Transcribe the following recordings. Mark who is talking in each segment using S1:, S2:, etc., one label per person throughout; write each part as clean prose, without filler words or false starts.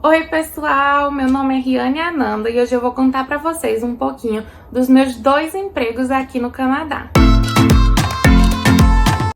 S1: Oi pessoal, meu nome é Riane Ananda e hoje eu vou contar pra vocês um pouquinho dos meus 2 empregos aqui no Canadá.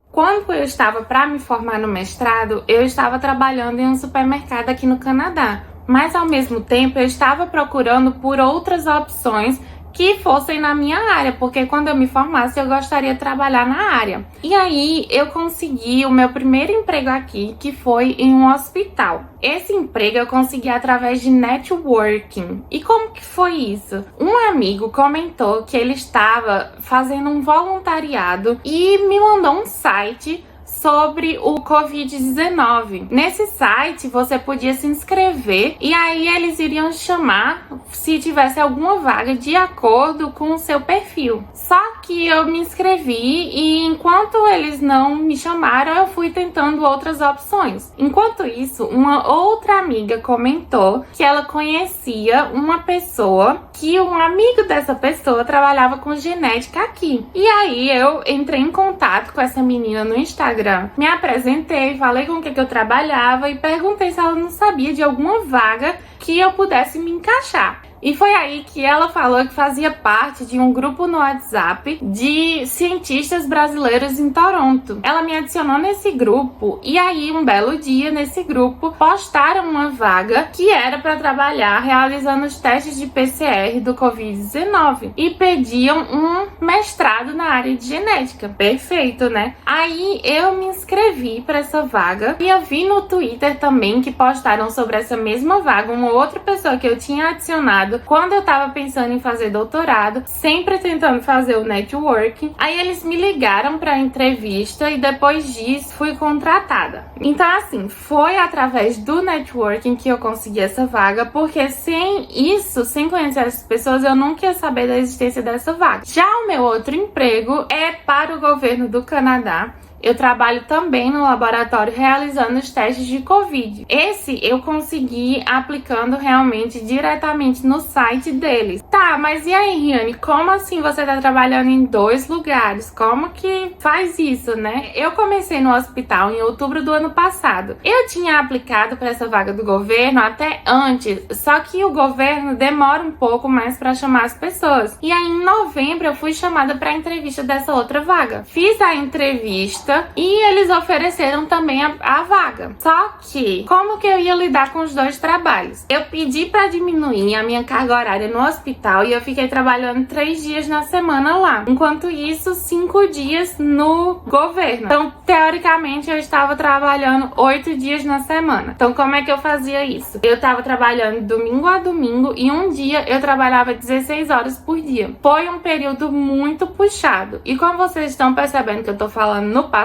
S1: Quando eu estava para me formar no mestrado, eu estava trabalhando em um supermercado aqui no Canadá, mas ao mesmo tempo eu estava procurando por outras opções que fossem na minha área, porque quando eu me formasse eu gostaria de trabalhar na área. E aí eu consegui o meu primeiro emprego aqui, que foi em um hospital. Esse emprego eu consegui através de networking. E como que foi isso? Um amigo comentou que ele estava fazendo um voluntariado e me mandou um site sobre o Covid-19. Nesse site você podia se inscrever e aí eles iriam chamar se tivesse alguma vaga de acordo com o seu perfil. Só que eu me inscrevi e enquanto eles não me chamaram, eu fui tentando outras opções. Enquanto isso, uma outra amiga comentou que ela conhecia uma pessoa que um amigo dessa pessoa trabalhava com genética aqui. E aí eu entrei em contato com essa menina no Instagram, me apresentei, falei com o que eu trabalhava e perguntei se ela não sabia de alguma vaga que eu pudesse me encaixar. E foi aí que ela falou que fazia parte de um grupo no WhatsApp de cientistas brasileiros em Toronto. Ela me adicionou nesse grupo e aí um belo dia nesse grupo postaram uma vaga que era para trabalhar realizando os testes de PCR do Covid-19 e pediam um mestrado na área de genética. Perfeito, né? Aí eu me inscrevi para essa vaga e eu vi no Twitter também que postaram sobre essa mesma vaga uma outra pessoa que eu tinha adicionado quando eu tava pensando em fazer doutorado, sempre tentando fazer o networking. Aí eles me ligaram pra entrevista e depois disso fui contratada. Então assim, foi através do networking que eu consegui essa vaga, porque sem isso, sem conhecer essas pessoas, eu nunca ia saber da existência dessa vaga. Já o meu outro emprego é para o governo do Canadá. Eu trabalho também no laboratório realizando os testes de Covid. Esse eu consegui aplicando realmente diretamente no site deles. Tá, mas e aí, Riane, como assim você tá trabalhando em 2 lugares? Como que faz isso, né? Eu comecei no hospital em outubro do ano passado. Eu tinha aplicado para essa vaga do governo até antes, só que o governo demora um pouco mais para chamar as pessoas. E aí em novembro eu fui chamada para a entrevista dessa outra vaga. Fiz a entrevista e eles ofereceram também a vaga. Só que, como que eu ia lidar com os 2 trabalhos? Eu pedi para diminuir a minha carga horária no hospital e eu fiquei trabalhando 3 dias na semana lá. Enquanto isso, 5 dias no governo. Então, teoricamente, eu estava trabalhando 8 dias na semana. Então, como é que eu fazia isso? Eu estava trabalhando domingo a domingo e um dia eu trabalhava 16 horas por dia. Foi um período muito puxado. E como vocês estão percebendo que eu tô falando no passado,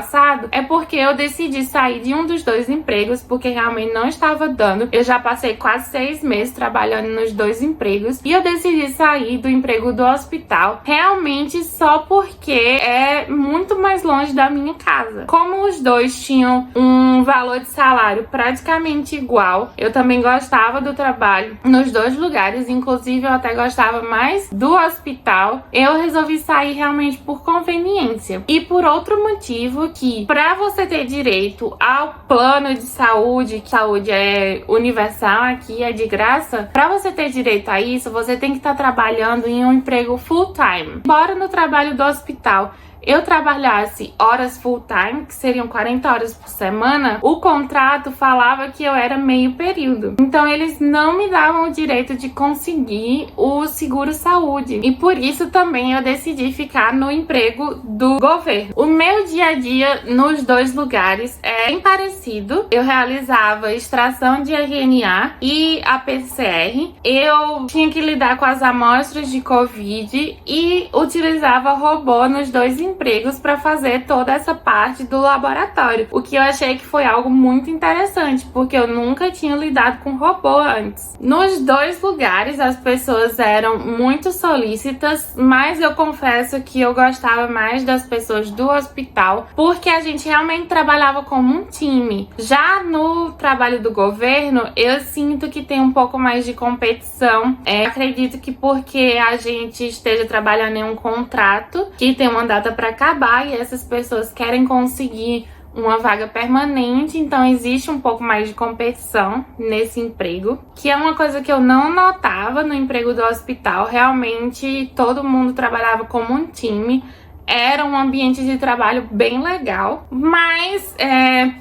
S1: é porque eu decidi sair de um dos 2 empregos, porque realmente não estava dando. Eu já passei quase 6 meses trabalhando nos 2 empregos e eu decidi sair do emprego do hospital realmente só porque é muito mais longe da minha casa. Como os 2 tinham um valor de salário praticamente igual, eu também gostava do trabalho nos 2 lugares, inclusive eu até gostava mais do hospital. Eu resolvi sair realmente por conveniência e por outro motivo, que para você ter direito ao plano de saúde, que saúde é universal, aqui é de graça, para você ter direito a isso, você tem que estar trabalhando em um emprego full time. Embora no trabalho do hospital eu trabalhasse horas full time, que seriam 40 horas por semana, o contrato falava que eu era meio período. Então eles não me davam o direito de conseguir o seguro saúde. E por isso também eu decidi ficar no emprego do governo. O meu dia a dia nos 2 lugares é bem parecido. Eu realizava extração de RNA e a PCR. Eu tinha que lidar com as amostras de Covid e utilizava robô nos 2 empregos para fazer toda essa parte do laboratório, o que eu achei que foi algo muito interessante, porque eu nunca tinha lidado com robô antes. Nos 2 lugares as pessoas eram muito solícitas, mas eu confesso que eu gostava mais das pessoas do hospital, porque a gente realmente trabalhava como um time. Já no trabalho do governo, eu sinto que tem um pouco mais de competição. Acredito que porque a gente esteja trabalhando em um contrato que tem uma data para acabar e essas pessoas querem conseguir uma vaga permanente, então existe um pouco mais de competição nesse emprego, que é uma coisa que eu não notava no emprego do hospital. Realmente todo mundo trabalhava como um time. Era um ambiente de trabalho bem legal, mas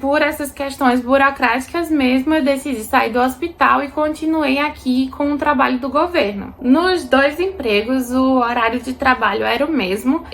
S1: por essas questões burocráticas mesmo, eu decidi sair do hospital e continuei aqui com o trabalho do governo. Nos 2 empregos, o horário de trabalho era o mesmo.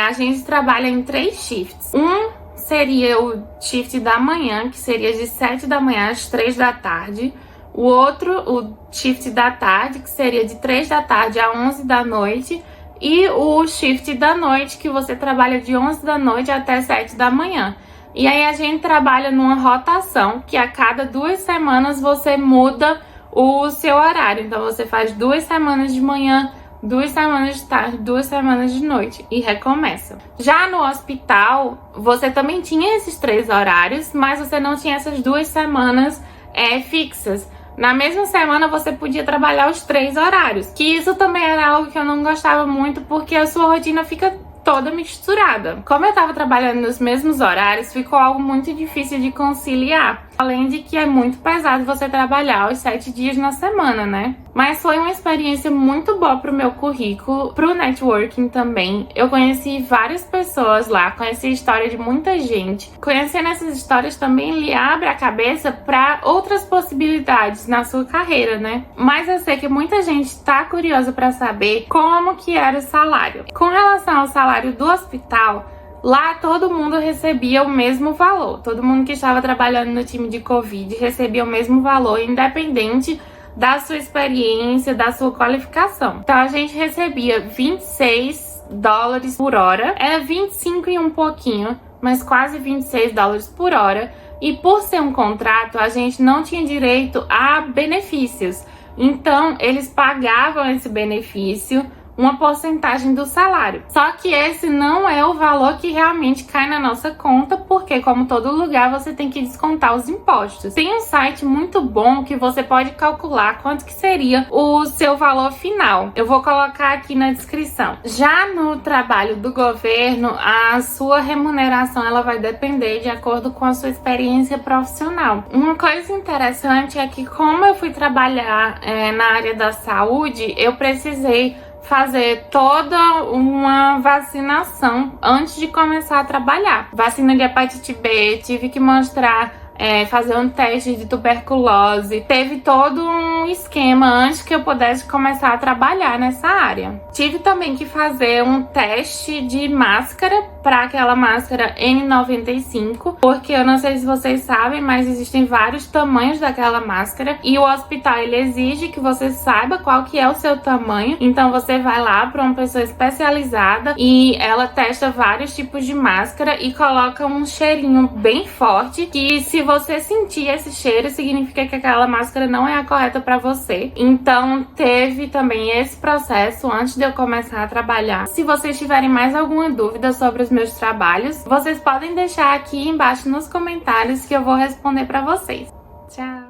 S1: A gente trabalha em 3 shifts. Um seria o shift da manhã, que seria de 7 da manhã às 3 da tarde. O outro, o shift da tarde, que seria de 3 da tarde a 11 da noite. E o shift da noite, que você trabalha de 11 da noite até 7 da manhã. E aí a gente trabalha numa rotação, que a cada 2 semanas você muda o seu horário. Então você faz 2 semanas de manhã, 2 semanas de tarde, 2 semanas de noite e recomeça. Já no hospital, você também tinha esses 3 horários, mas você não tinha essas 2 semanas fixas. Na mesma semana você podia trabalhar os 3 horários, que isso também era algo que eu não gostava muito, porque a sua rotina fica toda misturada. Como eu tava trabalhando nos mesmos horários, ficou algo muito difícil de conciliar. Além de que é muito pesado você trabalhar os 7 dias na semana, né? Mas foi uma experiência muito boa pro meu currículo, pro networking também. Eu conheci várias pessoas lá, conheci a história de muita gente. Conhecendo essas histórias também lhe abre a cabeça para outras possibilidades na sua carreira, né? Mas eu sei que muita gente tá curiosa para saber como que era o salário. Com relação ao salário do hospital, lá todo mundo recebia o mesmo valor. Todo mundo que estava trabalhando no time de Covid recebia o mesmo valor, independente da sua experiência, da sua qualificação. Então a gente recebia $26 por hora. Era 25 e um pouquinho, mas quase $26 por hora. E por ser um contrato, a gente não tinha direito a benefícios. Então eles pagavam esse benefício, uma porcentagem do salário. Só que esse não é o valor que realmente cai na nossa conta, porque como todo lugar você tem que descontar os impostos. Tem um site muito bom que você pode calcular quanto que seria o seu valor final. Eu vou colocar aqui na descrição. Já no trabalho do governo, a sua remuneração ela vai depender de acordo com a sua experiência profissional. Uma coisa interessante é que como eu fui trabalhar na área da saúde, eu precisei fazer toda uma vacinação antes de começar a trabalhar. Vacina de hepatite B, tive que mostrar fazer um teste de tuberculose. Teve todo um esquema antes que eu pudesse começar a trabalhar nessa área. Tive também que fazer um teste de máscara para aquela máscara N95, porque eu não sei se vocês sabem, mas existem vários tamanhos daquela máscara e o hospital ele exige que você saiba qual que é o seu tamanho. Então você vai lá para uma pessoa especializada e ela testa vários tipos de máscara e coloca um cheirinho bem forte, que se você sentir esse cheiro, significa que aquela máscara não é a correta para você. Então teve também esse processo antes de eu começar a trabalhar. Se vocês tiverem mais alguma dúvida sobre os meus trabalhos, vocês podem deixar aqui embaixo nos comentários que eu vou responder para vocês. Tchau!